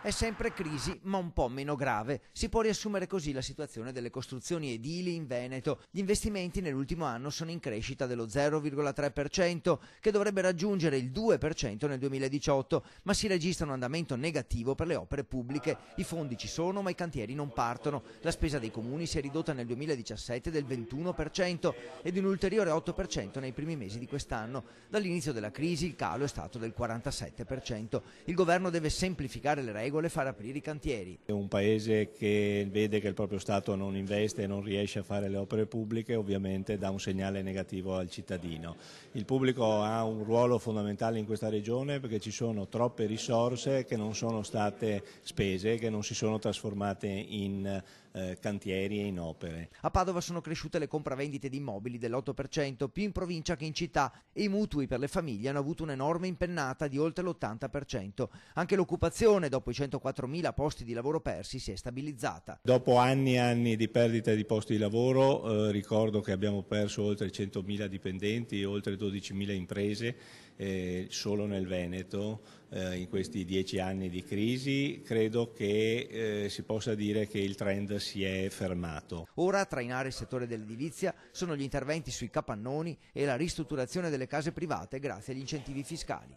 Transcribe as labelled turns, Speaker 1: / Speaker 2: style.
Speaker 1: È sempre crisi, ma un po' meno grave. Si può riassumere così la situazione delle costruzioni edili in Veneto. Gli investimenti nell'ultimo anno sono in crescita dello 0,3%, che dovrebbe raggiungere il 2% nel 2018, ma si registra un andamento negativo per le opere pubbliche. I fondi ci sono, ma i cantieri non partono. La spesa dei comuni si è ridotta nel 2017 del 21% e di un ulteriore 8% nei primi mesi di quest'anno. Dall'inizio della crisi il calo è stato del 47%. Il governo deve semplificare le regole e far aprire i cantieri.
Speaker 2: Un paese che vede che il proprio Stato non investe e non riesce a fare le opere pubbliche ovviamente dà un segnale negativo al cittadino. Il pubblico ha un ruolo fondamentale in questa regione perché ci sono troppe risorse che non sono state spese, che non si sono trasformate in cantieri e in opere.
Speaker 1: A Padova sono cresciute le compravendite di immobili dell'8%, più in provincia che in città, e i mutui per le famiglie hanno avuto un'enorme impennata di oltre l'80%. Anche l'occupazione, dopo i 104.000 posti di lavoro persi, si è stabilizzata.
Speaker 2: Dopo anni e anni di perdita di posti di lavoro, ricordo che abbiamo perso oltre 100.000 dipendenti, oltre 12.000 imprese solo nel Veneto in questi 10 anni di crisi. Credo che si possa dire che il trend si è fermato.
Speaker 1: Ora a trainare il settore dell'edilizia sono gli interventi sui capannoni e la ristrutturazione delle case private grazie agli incentivi fiscali.